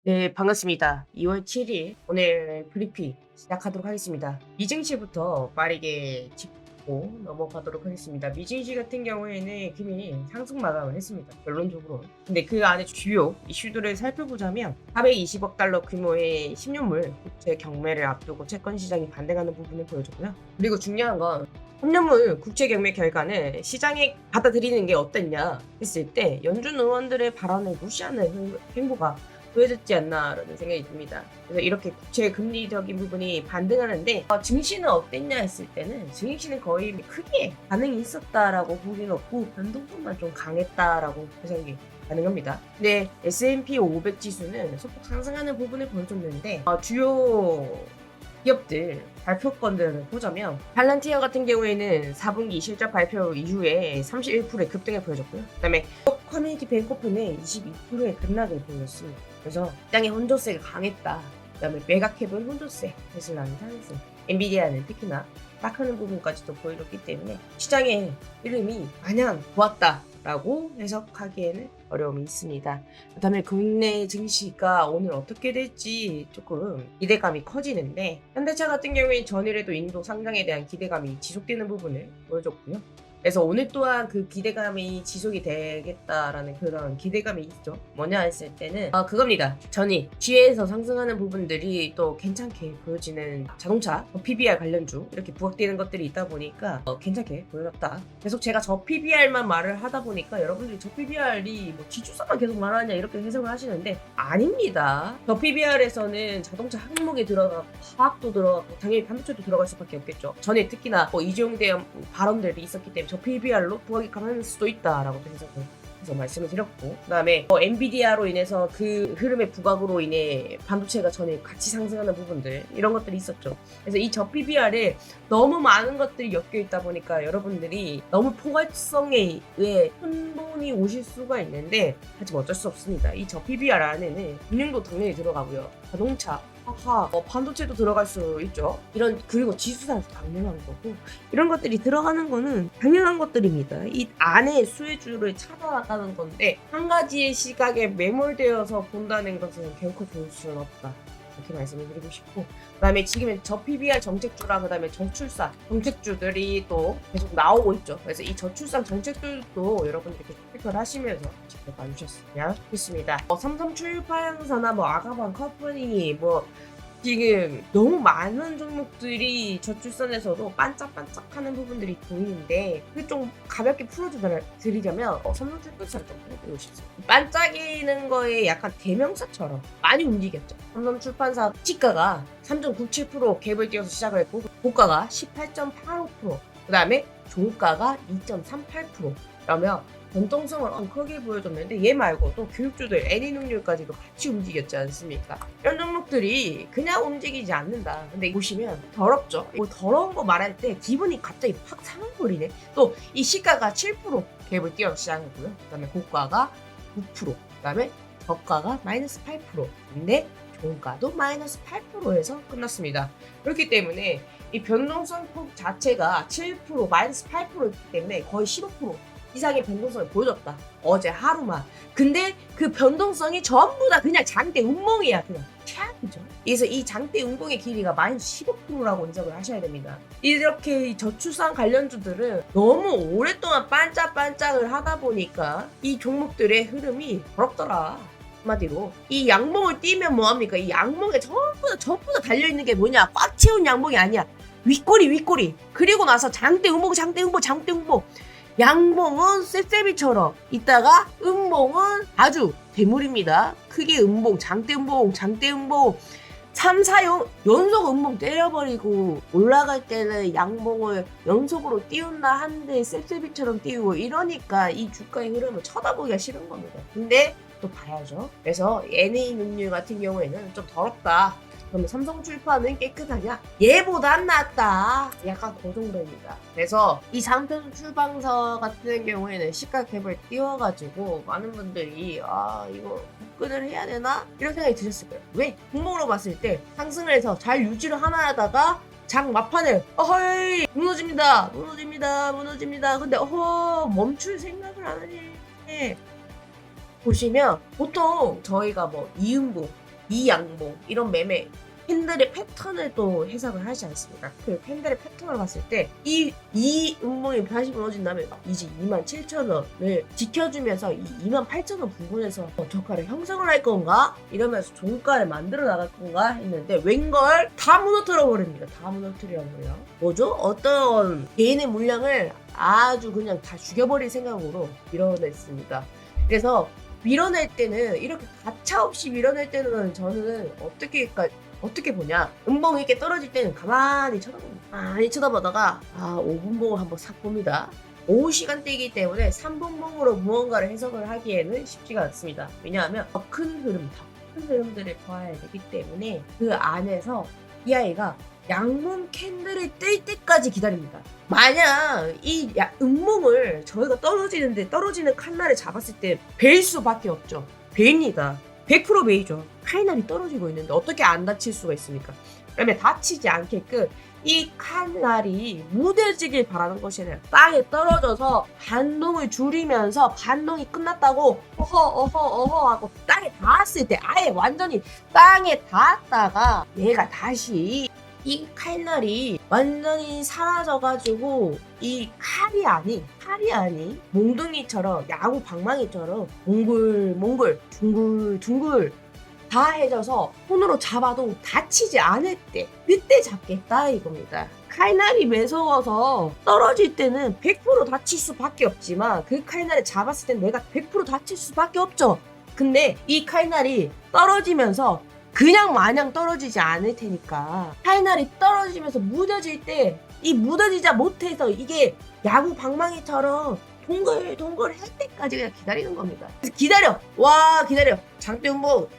네, 반갑습니다. 2월 7일 오늘 브리핑 시작하도록 하겠습니다. 미증시부터 빠르게 짚고 넘어가도록 하겠습니다. 미증시 같은 경우에는 금이 상승 마감을 했습니다. 결론적으로. 근데 그 안에 주요 이슈들을 살펴보자면 420억 달러 규모의 10년물 국채 경매를 앞두고 채권 시장이 반등하는 부분을 보여줬고요. 그리고 중요한 건 3년물 국채 경매 결과는 시장에 받아들이는 게 어땠냐 했을 때 연준 의원들의 발언을 무시하는 행보가 보여졌지 않나라는 생각이 듭니다. 그래서 이렇게 국채 금리적인 부분이 반등하는데 증시는 어땠냐 했을 때는 증시는 거의 크게 반응이 있었다라고 보기는 없고 변동성만 좀 강했다라고 해석이 가능합니다. 근데 S&P 500 지수는 소폭 상승하는 부분을 보여줬는데 주요 기업들 발표건들을 보자면 팔란티어 같은 경우에는 4분기 실적 발표 이후에 31%의 급등을 보여줬고요. 그다음에 커뮤니티 뱅코프는 22%의 급락을 보였습니다. 그래서 시장의 혼조세가 강했다. 그다음에 메가캡은 혼조세, 테슬라는 상승, 엔비디아는 특히나 딱하는 부분까지도 보여줬기 때문에 시장의 흐름이 마냥 좋았다라고 해석하기에는 어려움이 있습니다. 그다음에 국내 증시가 오늘 어떻게 될지 조금 기대감이 커지는데 현대차 같은 경우에 전일에도 인도 상장에 대한 기대감이 지속되는 부분을 보여줬고요. 그래서 오늘 또한 그 기대감이 지속이 되겠다라는 그런 기대감이 있죠. 뭐냐 했을 때는 그겁니다. 전일 G에서 상승하는 부분들이 또 괜찮게 보여지는 자동차 PBR 관련주 이렇게 부각되는 것들이 있다 보니까 괜찮게 보여졌다. 계속 제가 저 PBR만 말을 하다 보니까 여러분들이 저 PBR이 뭐 지주사만 계속 말하냐 이렇게 해석을 하시는데 아닙니다. 저 PBR에서는 자동차 항목에 들어가고 화학도 들어가고 당연히 반도체도 들어갈 수밖에 없겠죠. 전에 특히나 이재용 대한 발언들이 있었기 때문에 저 PBR로 부각이 강할 수도 있다라고 해서 말씀을 드렸고, 그 다음에 엔비디아로 인해서 그 흐름의 부각으로 인해 반도체가 전에 같이 상승하는 부분들 이런 것들이 있었죠. 그래서 이 저 PBR에 너무 많은 것들이 엮여 있다 보니까 여러분들이 너무 포괄성에 의해 혼돈이 오실 수가 있는데 하지만 어쩔 수 없습니다. 이 저 PBR 안에는 금융도 당연히 들어가고요, 자동차, 반도체도 들어갈 수 있죠. 그리고 지수산도 당연한 거고, 이런 것들이 들어가는 거는 당연한 것들입니다. 이 안에 수혜주를 찾아나가는 건데, 한 가지의 시각에 매몰되어서 본다는 것은 결코 좋을 수는 없다. 이렇게 말씀을 드리고 싶고, 그 다음에 지금 저 PBR 정책주랑 그 다음에 저출산 정책주들이 또 계속 나오고 있죠. 그래서 이 저출산 정책들도 여러분들이 계속 체크를 하시면서 지켜봐 주셨으면 좋겠습니다. 삼성출판사나 아가방 커퍼니 지금 너무 많은 종목들이 저출산에서도 반짝반짝하는 부분들이 보이는데 그게 좀 가볍게 풀어드리자면 삼성출판사를 좀 보고 싶습니다. 반짝이는 거에 약간 대명사처럼 많이 움직였죠. 삼성출판사 시가가 3.97% 갭을 띄어서 시작을 했고 고가가 18.85%, 그 다음에 종가가 2.38%. 그러면 변동성을 크게 보여줬는데 얘 말고 또 교육주들 애니능률까지도 같이 움직였지 않습니까? 이런 종목들이 그냥 움직이지 않는다. 근데 보시면 더럽죠? 더러운 거 말할 때 기분이 갑자기 확 상해버리네. 또 이 시가가 7% 갭을 띄어 시작했고요. 그 다음에 고가가 9%, 그 다음에 저가가 마이너스 8%, 근데 종가도 마이너스 8%에서 끝났습니다. 그렇기 때문에 이 변동성 폭 자체가 7%, 마이너스 8%였기 때문에 거의 15% 이상의 변동성을 보여줬다. 어제 하루만. 근데 그 변동성이 전부 다 그냥 장대 운봉이야. 그냥 최악이죠. 그래서 이 장대 운봉의 길이가 마이너스 15%라고 인정을 하셔야 됩니다. 이렇게 저출산 관련주들은 너무 오랫동안 반짝반짝을 하다 보니까 이 종목들의 흐름이 더럽더라. 한마디로 이 양봉을 띄면 뭐합니까? 이 양봉에 전부 다 달려있는 게 뭐냐? 꽉 채운 양봉이 아니야. 윗꼬리. 그리고 나서 장대 운봉. 양봉은 쌔쌔비처럼 있다가 음봉은 아주 대물입니다. 크게 음봉, 장대 음봉 3, 4 연속 음봉 때려버리고 올라갈 때는 양봉을 연속으로 띄운다 한데 쌔쌔비처럼 띄우고 이러니까 이 주가의 흐름을 쳐다보기가 싫은 겁니다. 근데 또 봐야죠. 그래서 NA능률 같은 경우에는 좀 더럽다. 그러면 삼성출판은 깨끗하냐? 얘보다 안 낫다. 약간 그 정도입니다. 그래서 이 삼성출판사 같은 경우에는 시가 갭을 띄워가지고 많은 분들이 이거 접근을 해야 되나? 이런 생각이 드셨을 거예요. 왜? 공봉으로 봤을 때 상승을 해서 잘 유지를 하나 하다가 장 막판에 어허이 무너집니다. 근데 멈출 생각을 안 하네. 보시면 보통 저희가 이음봉 이 양봉 이런 매매 캔들의 패턴을 또 해석을 하지 않습니까? 그 캔들의 패턴을 봤을 때 이 음봉이 다시 무너진다면 이제 27,000원을 지켜주면서 이 28,000원 부분에서 저가를 형성을 할 건가? 이러면서 종가를 만들어 나갈 건가 했는데 웬걸 다 무너뜨려 버립니다. 다 무너뜨려 버려. 뭐죠? 어떤 개인의 물량을 아주 그냥 다 죽여버릴 생각으로 밀어냈습니다. 그래서 밀어낼 때는 이렇게 가차없이 밀어낼 때는 저는 어떻게 보냐. 음봉이 이렇게 떨어질 때는 가만히 쳐다봅니다. 많이 쳐다보다가 5분봉을 한번 싹 봅니다. 오후 시간대이기 때문에 3분봉으로 무언가를 해석을 하기에는 쉽지가 않습니다. 왜냐하면 더 큰 흐름들을 봐야 되기 때문에 그 안에서 이 아이가 양봉 캔들을 뜰 때까지 기다립니다. 만약 이 음봉을 저희가 떨어지는 칸날을 잡았을 때 베일 수밖에 없죠. 베입니다. 100% 베이죠. 칼날이 떨어지고 있는데 어떻게 안 다칠 수가 있습니까? 그러면 다치지 않게끔 이 칼날이 무뎌지길 바라는 것이 아니라 땅에 떨어져서 반동을 줄이면서 반동이 끝났다고 어허 하고 땅에 닿았을 때 아예 완전히 땅에 닿았다가 얘가 다시 이 칼날이 완전히 사라져가지고 이 칼이 아닌 몽둥이처럼 야구 방망이처럼 몽글 둥글 다 해져서 손으로 잡아도 다치지 않을 때 그때 잡겠다 이겁니다. 칼날이 매서워서 떨어질 때는 100% 다칠 수밖에 없지만 그 칼날을 잡았을 땐 내가 100% 다칠 수밖에 없죠. 근데 이 칼날이 떨어지면서 그냥 마냥 떨어지지 않을 테니까 칼날이 떨어지면서 무뎌질 때 이 무뎌지자 못해서 이게 야구 방망이처럼 동글 할 때까지 그냥 기다리는 겁니다. 그래서 기다려 장대음봉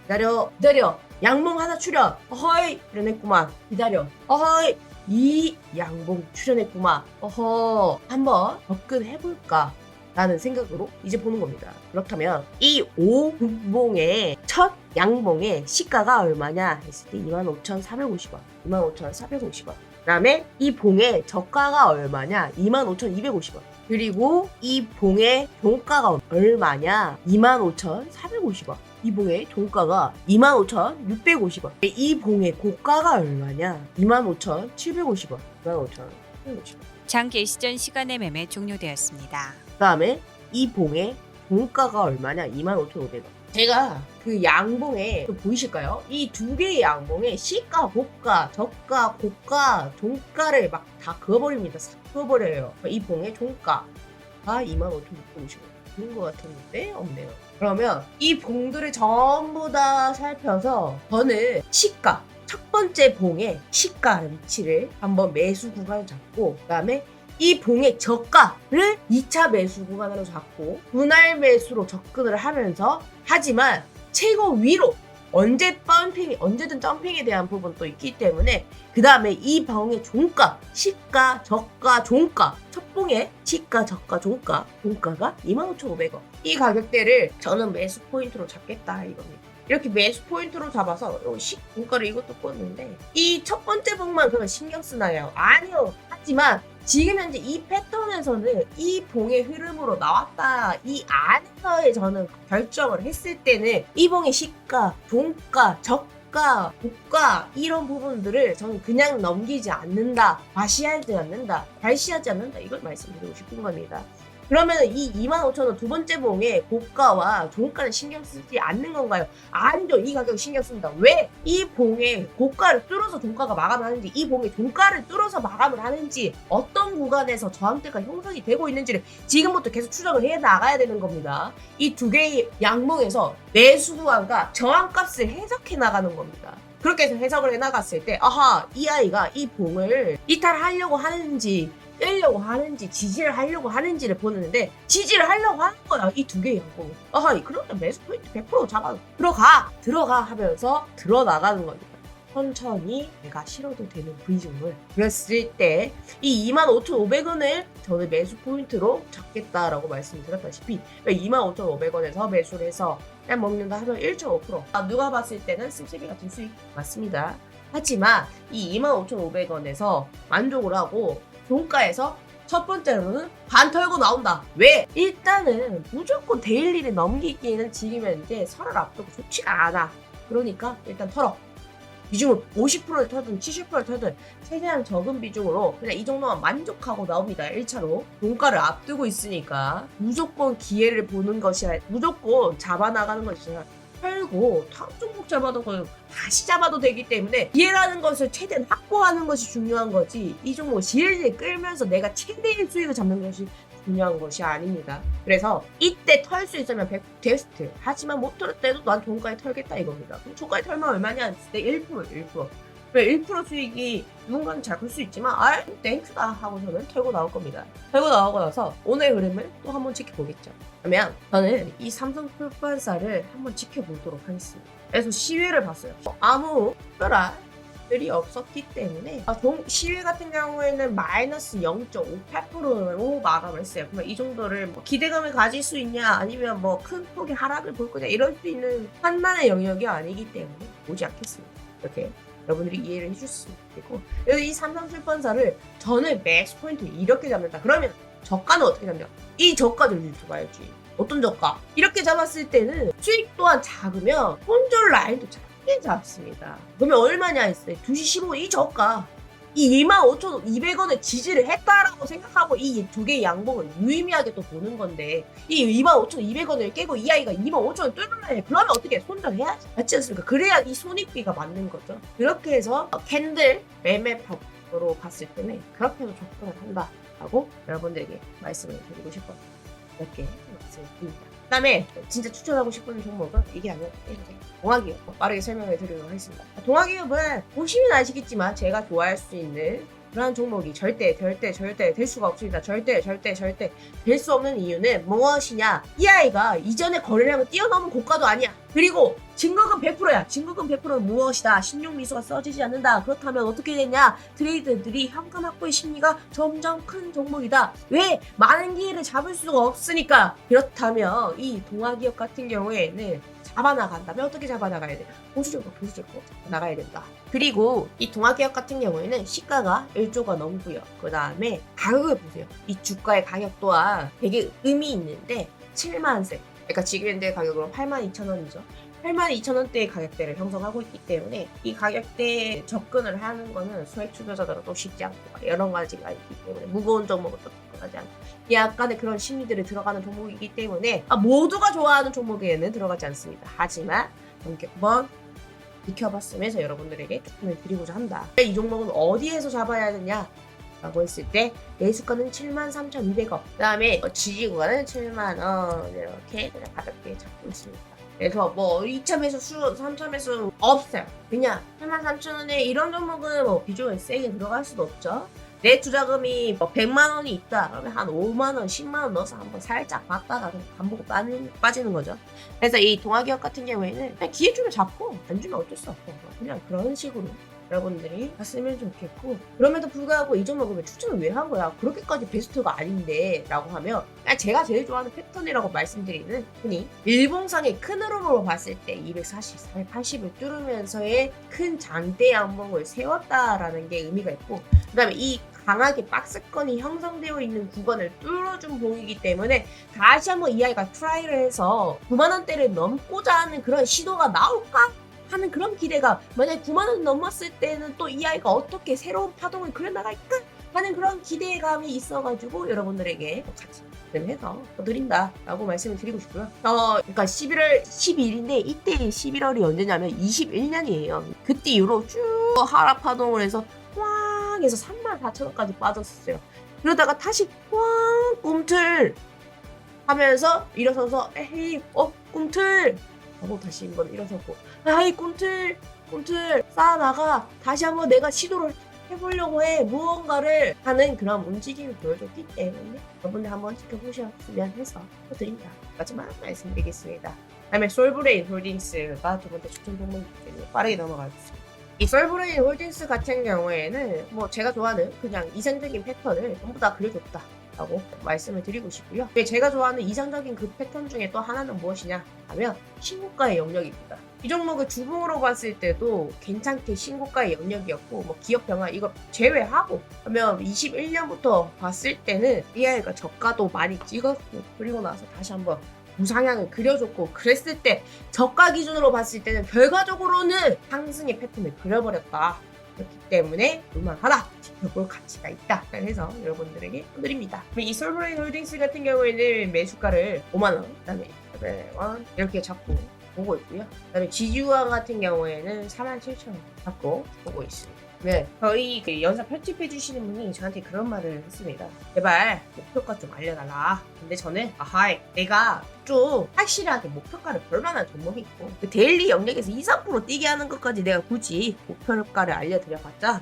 기다려 양봉 하나 출현 어허이 출현했구만 기다려 어허이 이 양봉 출현했구만 어허 한번 접근해볼까 라는 생각으로 이제 보는 겁니다. 그렇다면 이 5분봉의 첫 양봉의 시가가 얼마냐 했을 때 25,450원 25,450원 그 다음에 이 봉의 저가가 얼마냐 25,250원 그리고 이 봉의 종가가 얼마냐 25,450원 이 봉의 종가가 25,650원 이 봉의 고가가 얼마냐 25,750원 25,750원 장 개시전 시간의 매매 종료되었습니다. 그 다음에 이 봉의 종가가 얼마냐 25,500원 제가 그 양봉에 보이실까요? 이 두 개의 양봉에 시가, 고가, 저가, 고가, 종가를 막 다 그어버립니다. 싹 그어버려요. 이 봉의 종가가 25,650원 그런 것 같았는데 없네요. 그러면 이 봉들을 전부 다 살펴서 저는 시가 첫 번째 봉의 시가 위치를 한번 매수 구간을 잡고 그 다음에 이 봉의 저가를 2차 매수 구간으로 잡고 분할 매수로 접근을 하면서 하지만 최고 위로 언제든 점핑에 대한 부분도 있기 때문에 그 다음에 이 봉의 종가 시가 저가 종가 첫 봉의 시가 저가 종가가 25,500원 이 가격대를 저는 매수 포인트로 잡겠다 이겁니다. 이렇게 매수 포인트로 잡아서 종가를 이것도 꽂는데 이 첫 번째 봉만 그러면 신경 쓰나요? 아니요. 하지만 지금 현재 이 패턴에서는 이 봉의 흐름으로 나왔다. 이 안에서의 저는 결정을 했을 때는 이 봉의 시가, 종가, 저가, 고가 이런 부분들을 저는 그냥 넘기지 않는다. 과시하지 않는다. 발시하지 않는다. 이걸 말씀드리고 싶은 겁니다. 그러면 이 25,000원 두 번째 봉의 고가와 종가를 신경 쓰지 않는 건가요? 아니죠. 이 가격 신경 씁니다. 왜? 이 봉의 고가를 뚫어서 종가가 마감을 하는지 이 봉의 종가를 뚫어서 마감을 하는지 어떤 구간에서 저항대가 형성이 되고 있는지를 지금부터 계속 추적을 해 나가야 되는 겁니다. 이 두 개의 양봉에서 매수 구간과 저항값을 해석해 나가는 겁니다. 그렇게 해서 해석을 해 나갔을 때 아하 이 아이가 이 봉을 이탈하려고 하는지 떼려고 하는지 지지를 하려고 하는지를 보는데 지지를 하려고 하는 거야 이 두 개의 양봉. 아하 그러면 매수 포인트 100% 잡아 들어가 하면서 들어나가는 겁니다. 천천히 내가 실어도 되는 V존을 그랬을 때 이 25,500원을 저는 매수 포인트로 잡겠다라고 말씀드렸다시피 25,500원에서 매수를 해서 그냥 먹는다 하면 1.5% 누가 봤을 때는 씁쓸이 같은 수익 맞습니다. 하지만 이 25,500원에서 만족을 하고 종가에서 첫 번째로는 반 털고 나온다. 왜? 일단은 무조건 데일리를 넘기기에는 지금 현재 설을 앞두고 좋지가 않아. 그러니까 일단 털어. 비중을 50%를 털든 70%를 털든 최대한 적은 비중으로 그냥 이 정도만 만족하고 나옵니다. 1차로. 종가를 앞두고 있으니까 무조건 기회를 보는 것이 아니라 무조건 잡아나가는 것이 아니라 털고 다음 종목 잡아도 다시 잡아도 되기 때문에 기회라는 것을 최대한 확보하는 것이 중요한 거지 이 종목을 질질 끌면서 내가 최대의 수익을 잡는 것이 중요한 것이 아닙니다. 그래서 이때 털 수 있으면 100 베스트. 하지만 못 털을 때도 난 종가에 털겠다 이겁니다. 그럼 종가에 털면 얼마냐 했을 때 1%. 그래 1% 수익이 누군가는 잘 클 수 있지만 땡큐다 하고서는 털고 나올 겁니다. 털고 나오고 나서 오늘 흐름을 또 한번 지켜보겠죠. 그러면 저는 이 삼성풀판사를 한번 지켜보도록 하겠습니다. 그래서 시외를 봤어요. 아무 특별한 들이 없었기 때문에 시외 같은 경우에는 마이너스 0.58%로 마감을 했어요. 그러면 이 정도를 뭐 기대감을 가질 수 있냐 아니면 뭐 큰 폭의 하락을 볼 거냐 이럴 수 있는 판단의 영역이 아니기 때문에 보지 않겠습니다. 이렇게 여러분들이 이해를 해주셨으면 좋겠고 여기 이 삼성출판사를 저는 맥스 포인트 이렇게 잡는다. 그러면 저가는 어떻게 잡냐? 이 저가를 잡아야지. 어떤 저가? 이렇게 잡았을 때는 수익 또한 작으면 손절 라인도 작게 잡습니다. 그러면 얼마냐 했어요. 2시 15분 이 저가 이 25,200원을 지지를 했다라고 생각하고 이 두 개의 양봉을 유의미하게 또 보는 건데 이 25,200원을 깨고 이 아이가 25,000원 뚫으려 해. 그러면 어떻게 손절해야지. 맞지 않습니까? 그래야 이 손익비가 맞는 거죠. 그렇게 해서 캔들 매매법으로 봤을 때는 그렇게 해서 접근을 한다라고 여러분들에게 말씀을 드리고 싶어요. 이렇게 말씀을 드립니다. 그 다음에 진짜 추천하고 싶은 종목은 이게 아니라 동아기업 빠르게 설명해 드리도록 하겠습니다. 동아기업은 보시면 아시겠지만 제가 좋아할 수 있는 그런 종목이 절대 될 수가 없습니다. 절대 될 수 없는 이유는 무엇이냐? 이 아이가 이전에 거래량을 뛰어넘은 고가도 아니야. 그리고 증거금 100%야. 증거금 100%는 무엇이다? 신용미수가 써지지 않는다. 그렇다면 어떻게 되냐? 트레이더들이 현금 확보의 심리가 점점 큰 종목이다. 왜? 많은 기회를 잡을 수가 없으니까. 그렇다면 이 동아기업 같은 경우에는 잡아나간다면 어떻게 잡아나가야 돼? 보수적으로 나가야 된다. 그리고 이 동아기업 같은 경우에는 시가가 1조가 넘고요. 그 다음에 가격을 보세요. 이 주가의 가격 또한 되게 의미 있는데 7만세. 그러니까 지금 현재 가격으로 82,000원이죠. 82,000원대의 가격대를 형성하고 있기 때문에 이 가격대에 접근을 하는 거는 소액 투자자들은 또 쉽지 않고 여러 가지가 있기 때문에 무거운 종목은 또 접근하지 않고 약간의 그런 심리들이 들어가는 종목이기 때문에 모두가 좋아하는 종목에는 들어가지 않습니다. 하지만 이렇게 한번 지켜봤으면서 여러분들에게 추천을 드리고자 한다. 이 종목은 어디에서 잡아야 되냐? 라고 했을 때 매수가는 73,200원 그 다음에 지지구간은 7만원 이렇게 그냥 가볍게 잡고 있습니다. 그래서 뭐 2차 매수, 3차 매수 없어요. 그냥 83,000원에 이런 종목은 뭐 비중을 세게 들어갈 수도 없죠. 내 투자금이 뭐 100만 원이 있다 그러면 한 5만 원, 10만 원 넣어서 한번 살짝 봤다가 반복 빠지는 거죠. 그래서 이 동아기업 같은 경우에는 그냥 기회 주면 잡고 안 주면 어쩔 수 없고 그냥 그런 식으로 여러분들이 봤으면 좋겠고 그럼에도 불구하고 이 종목을 추천을 왜 한 거야? 그렇게까지 베스트가 아닌데 라고 하면 그냥 제가 제일 좋아하는 패턴이라고 말씀드리는 흔히 일봉상의 큰 흐름으로 봤을 때 240, 480을 뚫으면서의 큰 장대 양봉을 세웠다라는 게 의미가 있고 그 다음에 이 강하게 박스권이 형성되어 있는 구간을 뚫어준 봉이기 때문에 다시 한번 이 아이가 트라이를 해서 9만원대를 넘고자 하는 그런 시도가 나올까? 하는 그런 기대가 만약에 9만원 넘었을 때는 또 이 아이가 어떻게 새로운 파동을 그려나갈까? 하는 그런 기대감이 있어가지고 여러분들에게 같이 해서 드린다 라고 말씀을 드리고 싶고요. 그러니까 11월 12일인데 이때 11월이 언제냐면 21년이에요. 그때 이후로 쭉 하락 파동을 해서 왕 해서 34,000원까지 빠졌었어요. 그러다가 다시 왕 꿈틀 하면서 일어서서 에헤이 꿈틀 하고 다시 한번 일어서고 아이 꿈틀 쌓아나가 다시 한번 내가 시도를 해보려고 해 무언가를 하는 그런 움직임을 보여줬기 때문에 여러분들 한번 지켜보셨으면 해서 드린다. 마지막 말씀드리겠습니다. 다음에 솔브레인 홀딩스가 두 번째 추천 종목이기 때문에 빠르게 넘어가겠습니다. 이 솔브레인 홀딩스 같은 경우에는 뭐 제가 좋아하는 그냥 이상적인 패턴을 전부 다 그려줬다 라고 말씀을 드리고 싶고요. 제가 좋아하는 이상적인 그 패턴 중에 또 하나는 무엇이냐 하면 신고가의 영역입니다. 이 종목을 주봉으로 봤을 때도 괜찮게 신고가의 영역이었고 뭐 기업 평화 이거 제외하고 하면 21년부터 봤을 때는 AI가 저가도 많이 찍었고 그리고 나서 다시 한번 우상향을 그려줬고 그랬을 때 저가 기준으로 봤을 때는 결과적으로는 상승의 패턴을 그려버렸다. 그렇기 때문에 볼만하다. 지켜볼 가치가 있다. 그래서 여러분들에게 드립니다. 이 솔브레인 홀딩스 같은 경우에는 매수가를 5만원, 그다음에 700원 이렇게 잡고 보고 있고요. 그다음에 지주화 같은 경우에는 47,000원 잡고 보고 있습니다. 네, 저희 그 영상 편집해 주시는 분이 저한테 그런 말을 했습니다. 제발 목표가 좀 알려달라. 근데 저는 내가 좀 확실하게 목표가를 볼만한 종목이 있고 그 데일리 영역에서 2, 3% 뛰게 하는 것까지 내가 굳이 목표가를 알려드려봤자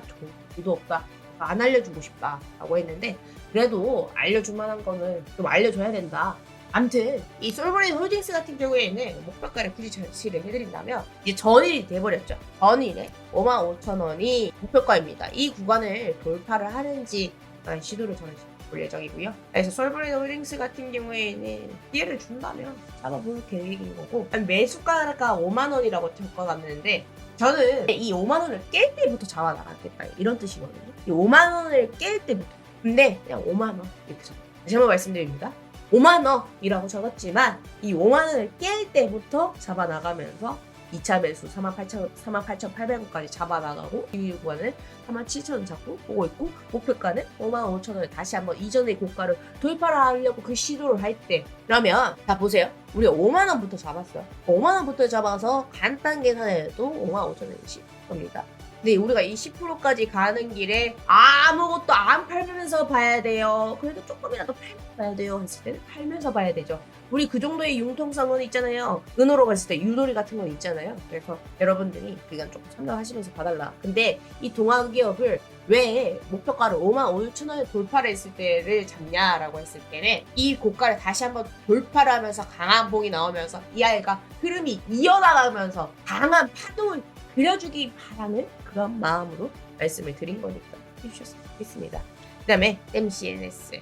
의도 없다. 안 알려주고 싶다라고 했는데 그래도 알려줄 만한 거는 좀 알려줘야 된다. 아무튼 이 솔브레인 홀딩스 같은 경우에는 목표가를 굳이 제시를 해드린다면 이제 전일이 돼버렸죠. 전일에 55,000원이 목표가입니다. 이 구간을 돌파를 하는지 시도를 저는 볼 예정이고요. 그래서 솔브레인 홀딩스 같은 경우에는 기회를 준다면 잡아볼 계획인 거고 매수가가 5만원이라고 적어놨는데 저는 이 5만원을 깰 때부터 잡아나가겠다 이런 뜻이거든요. 이 5만원을 깰 때부터 근데 그냥 5만원 이렇게 적어요. 다시 한번 말씀드립니다. 5만원이라고 적었지만 이 5만원을 깰 때부터 잡아나가면서 2차 매수 48,800원까지 잡아나가고 이 구간은 47,000원 잡고 보고 있고 목표가는 55,000원을 다시 한번 이전의 고가를 돌파를 하려고 그 시도를 할 때 그러면 자 보세요. 우리 5만원부터 잡았어요. 5만원부터 잡아서 간단 계산해도 55,000원이 겁니다. 근데 우리가 이 10%까지 가는 길에 아무것도 안 팔면서 봐야 돼요. 그래도 조금이라도 팔면서 봐야 돼요. 했을 때는 팔면서 봐야 되죠. 우리 그 정도의 융통성은 있잖아요. 은어로 봤을 때 유도리 같은 건 있잖아요. 그래서 여러분들이 그간 조금 참고하시면서 봐달라. 근데 이 동아기업을 왜 목표가를 55,000원에 돌파를 했을 때를 잡냐라고 했을 때는 이 고가를 다시 한번 돌파를 하면서 강한 봉이 나오면서 이 아이가 흐름이 이어나가면서 강한 파동을 그려주기 바라는 그런 마음으로 말씀을 드린 거니까 해주셨으면 좋겠습니다. 그 다음에 MCNS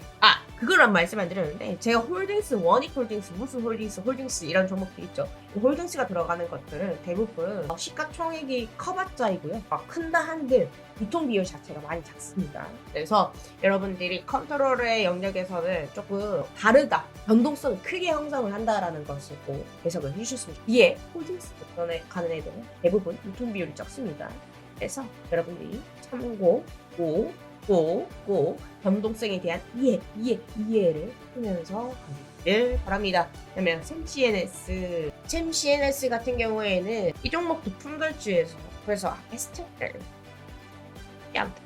그거란 말씀 안 드렸는데 제가 홀딩스, 원익 홀딩스, 무슨 홀딩스 이런 종목들 있죠. 이 홀딩스가 들어가는 것들은 대부분 시가총액이 커봤자이고요. 큰다 한들 유통 비율 자체가 많이 작습니다. 그래서 여러분들이 컨트롤의 영역에서는 조금 다르다, 변동성을 크게 형성을 한다라는 것을 꼭 해석을 해주셨으면 좋겠습니다. 이에 홀딩스 가는 애들은 대부분 유통 비율이 적습니다. 그래서 여러분들이 참고 꼭 변동성에 대한 이해를 하면서 가기를 바랍니다. 그러면 챔CNS 같은 경우에는 이 종목도 품절주에서 그래서 에스테를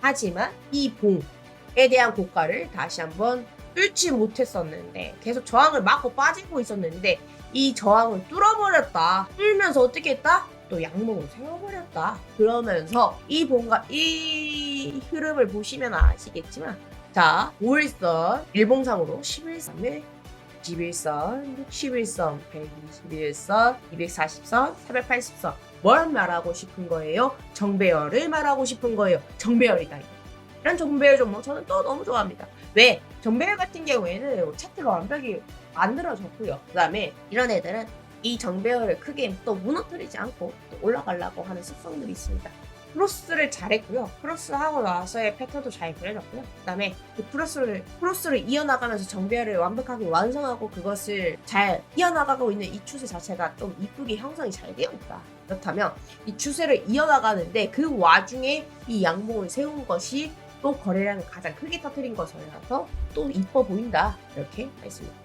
하지만 이 봉에 대한 고가를 다시 한번 뚫지 못했었는데 계속 저항을 막고 빠지고 있었는데 이 저항을 뚫어버렸다. 뚫면서 어떻게 했다? 또 양봉을 세워버렸다. 그러면서 이 봉과 이 흐름을 보시면 아시겠지만 자 5일선 일봉상으로 11선을 11선, 61선, 121선, 240선, 480선 뭘 말하고 싶은 거예요? 정배열을 말하고 싶은 거예요. 정배열이다. 이런 정배열 종목 저는 또 너무 좋아합니다. 왜? 정배열 같은 경우에는 차트가 완벽히 만들어졌고요. 그 다음에 이런 애들은 이 정배열을 크게 또 무너뜨리지 않고 또 올라가려고 하는 습성들이 있습니다. 크로스를 잘했고요. 크로스하고 나서의 패턴도 잘 그려졌고요. 그 다음에 그 크로스를 이어나가면서 정배열을 완벽하게 완성하고 그것을 잘 이어나가고 있는 이 추세 자체가 좀 이쁘게 형성이 잘 되어 있다. 그렇다면 이 추세를 이어나가는데 그 와중에 이 양봉을 세운 것이 또 거래량을 가장 크게 터뜨린 것이라서 또 이뻐 보인다. 이렇게 말씀드립니다.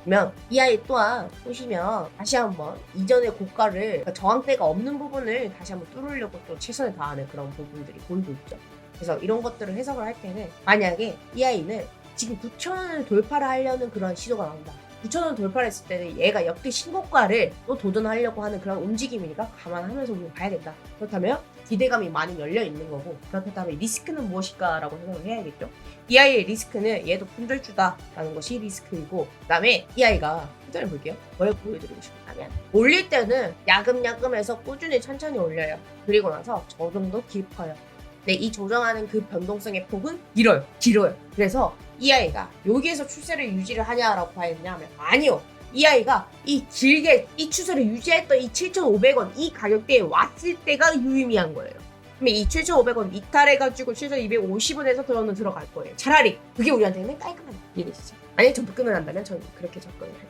그러면 이 아이 또한 보시면 다시 한번 이전의 고가를 그러니까 저항대가 없는 부분을 다시 한번 뚫으려고 또 최선을 다하는 그런 부분들이 보이고 있죠. 그래서 이런 것들을 해석을 할 때는 만약에 이 아이는 지금 9,000원을 돌파를 하려는 그런 시도가 나온다. 9,000원 돌파를 했을 때는 얘가 역대 신고가를 또 도전하려고 하는 그런 움직임이니까 감안하면서 우리가 봐야 된다. 그렇다면 기대감이 많이 열려 있는 거고 그렇다면 리스크는 무엇일까라고 생각을 해야겠죠. 이 아이의 리스크는 얘도 품절주다라는 것이 리스크이고 그 다음에 이 아이가 표정을 볼게요. 뭘 보여드리고 싶냐면 올릴 때는 야금야금해서 꾸준히 천천히 올려요. 그리고 나서 조정도 깊어요. 근데 이 조정하는 그 변동성의 폭은 길어요. 그래서 이 아이가 여기에서 추세를 유지를 하냐라고 했냐면 아니요. 이 아이가 이 길게 이 추세를 유지했던 이 7,500원 이 가격대에 왔을 때가 유의미한 거예요. 그러면 이 7,500원 이탈해가지고 7,250원에서 저는 들어갈 거예요. 차라리 그게 우리한테는 깔끔한 일이시죠. 만약에 전부 끊어낸다면 저는 그렇게 접근을 할게요.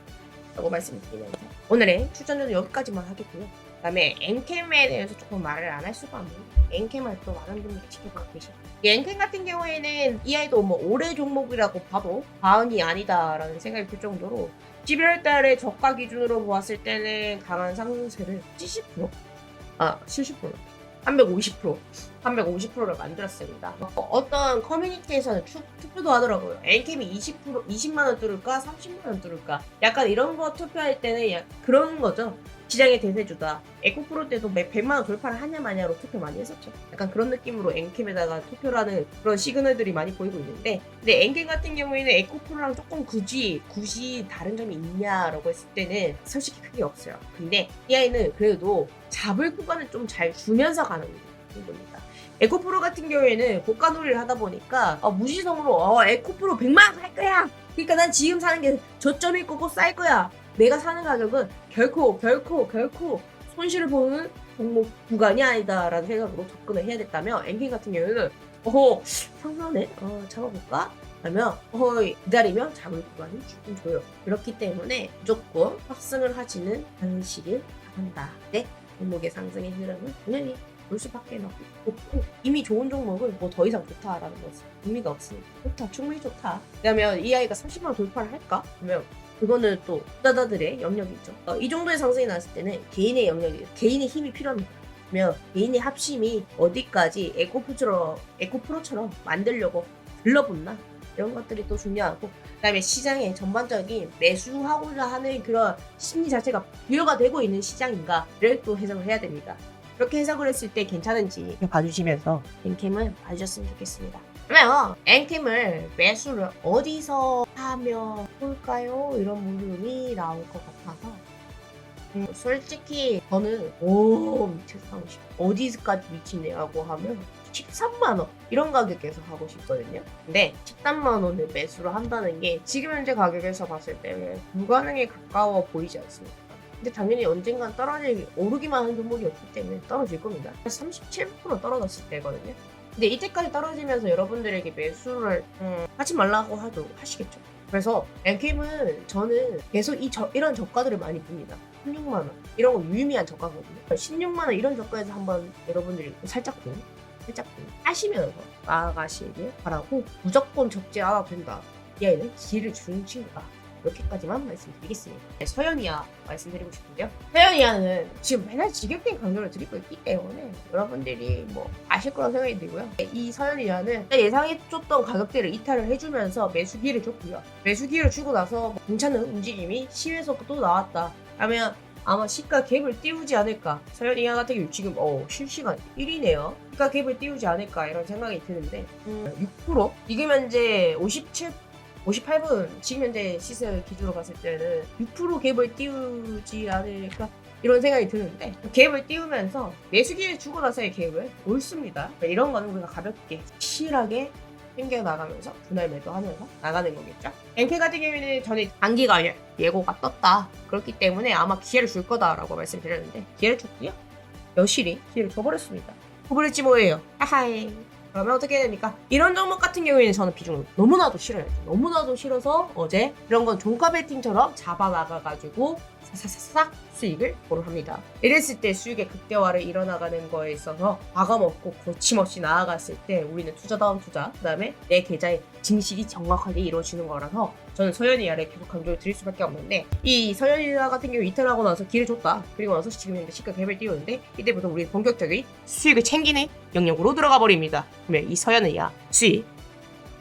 라고 말씀드리면서 오늘의 추천은 여기까지만 하겠고요. 그 다음에 엔캠에 대해서 조금 말을 안 할 수가 없는 엔캠을 또 많은 분들이 지켜보고 계시고 이 엔캠 같은 경우에는 이 아이도 뭐 올해 종목이라고 봐도 과언이 아니다라는 생각이 들 정도로 11월 달에 저가 기준으로 보았을 때는 강한 상승세를 70%? 350%를 만들었습니다. 어떤 커뮤니티에서는 투표도 하더라고요. 엔캠이 20만원 뚫을까? 30만원 뚫을까? 약간 이런 거 투표할 때는 그런 거죠. 시장의 대세주다. 에코프로 때도 100만원 돌파를 하냐 마냐로 투표 많이 했었죠. 약간 그런 느낌으로 엔캠에다가 투표라는 그런 시그널들이 많이 보이고 있는데 근데 엔캠 같은 경우에는 에코프로랑 조금 굳이 다른 점이 있냐라고 했을 때는 솔직히 크게 없어요. 근데 이 아이는 그래도 잡을 구간을 좀 잘 주면서 가는 겁니다. 에코프로 같은 경우에는 고가놀이를 하다 보니까 무지성으로 에코프로 100만원 살 거야. 그러니까 난 지금 사는 게 저점일 거고 쌀 거야. 내가 사는 가격은 결코 손실을 보는 종목 구간이 아니다라는 생각으로 접근을 해야 됐다면 엔캠 같은 경우는 상상네? 잡아볼까? 하면 기다리면 잡을 구간이 조금 줘요. 그렇기 때문에 무조건 탑승을 하지는 않으시길 바란다. 네? 종목의 상승의 흐름은 당연히 볼 수밖에 없고 이미 좋은 종목을 뭐 더 이상 좋다라는 것은 의미가 없으니까 좋다, 충분히 좋다. 그러면 이 아이가 30만원 돌파를 할까? 그러면 그거는 또 투자자들의 영역이죠. 이 정도의 상승이 났을 때는 개인의 영역이, 개인의 힘이 필요합니다. 그러면 개인의 합심이 어디까지 에코프로처럼 만들려고 들러붙나? 이런 것들이 또 중요하고 그다음에 시장의 전반적인 매수하고자 하는 그런 심리 자체가 부여가 되고 있는 시장인가를 또 해석을 해야 됩니다. 그렇게 해석을 했을 때 괜찮은지 봐주시면서 엔캠을 봐주셨으면 좋겠습니다. 그러면 엔캠을 매수를 어디서 하면 좋을까요? 이런 물음이 나올 것 같아서 솔직히 저는 미쳐서 하고 싶어. 어디까지 미치냐고 하면 13만원 이런 가격에서 하고 싶거든요. 근데 13만원을 매수를 한다는 게 지금 현재 가격에서 봤을 때는 불가능에 가까워 보이지 않습니까? 근데 당연히 언젠간 오르기만 하는 종목이 없기 때문에 떨어질 겁니다. 37% 떨어졌을 때거든요. 근데 이때까지 떨어지면서 여러분들에게 매수를 하지 말라고 해도 하시겠죠. 그래서 엔캠은 저는 계속 이런 저가들을 많이 봅니다. 16만원 이런 거 유의미한 저가거든요. 16만원 이런 저가에서 한번 여러분들이 살짝 하시면서 나아가시길 바라고 무조건 적지 않아도 된다. 이 아이는 기회를 주는 친구다. 이렇게까지만 말씀드리겠습니다. 서연이야 말씀드리고 싶은데요. 서연이야는 지금 맨날 지겹게 강조를 드리고 있기 때문에 여러분들이 뭐 아실 거라고 생각이 들고요. 이 서연이야는 예상해줬던 가격대를 이탈을 해주면서 매수 기회를 줬고요. 매수 기회를 주고 나서 괜찮은 움직임이 시에서 또 나왔다 하면 아마 시가 갭을 띄우지 않을까. 서연이야 같은 경우 지금 실시간 1위네요. 시가 갭을 띄우지 않을까 이런 생각이 드는데 6% 지금 현재 58분 지금 현재 시세 기준으로 봤을 때는 6% 갭을 띄우지 않을까 이런 생각이 드는데 갭을 띄우면서 매수기를 주고 나서의 갭을 옳습니다. 이런 거는 우리가 가볍게 실하게 챙겨나가면서 분할 매도하면서 나가는 거겠죠. 엔캠 같은 경우에는 전에 단기가 예고가 떴다. 그렇기 때문에 아마 기회를 줄 거다라고 말씀드렸는데 기회를 줬고요. 여실히 기회를 줘버렸습니다. 줘버렸지 뭐예요. 하하이. 그러면 어떻게 됩니까? 이런 종목 같은 경우에는 저는 비중을 너무나도 싫어요. 너무나도 싫어서 어제 이런 건 종가 베팅처럼 잡아나가가지고 사사사삭 수익을 보루합니다. 이랬을 때 수익의 극대화를 일어나가는 거에 있어서 과감없고 거침없이 나아갔을 때 우리는 투자다운 투자, 그 다음에 내 계좌의 증식이 정확하게 이루어지는 거라서 저는 서연이야를 계속 강조를 드릴 수밖에 없는데 이 서연이야 같은 경우 이탈하고 나서 기회를 줬다. 그리고 나서 지금 현재 시가 갭을 띄우는데 이때부터 우리는 본격적인 수익을 챙기는 영역으로 들어가 버립니다. 그러면 이 서연이야 수익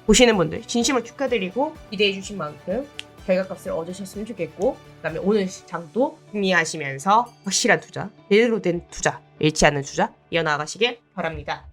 보시는 분들 진심으로 축하드리고 기대해 주신 만큼 결과값을 얻으셨으면 좋겠고 그 다음에 오늘 장도 승리하시면서 확실한 투자, 제대로 된 투자, 잃지 않는 투자 이어나가시길 바랍니다.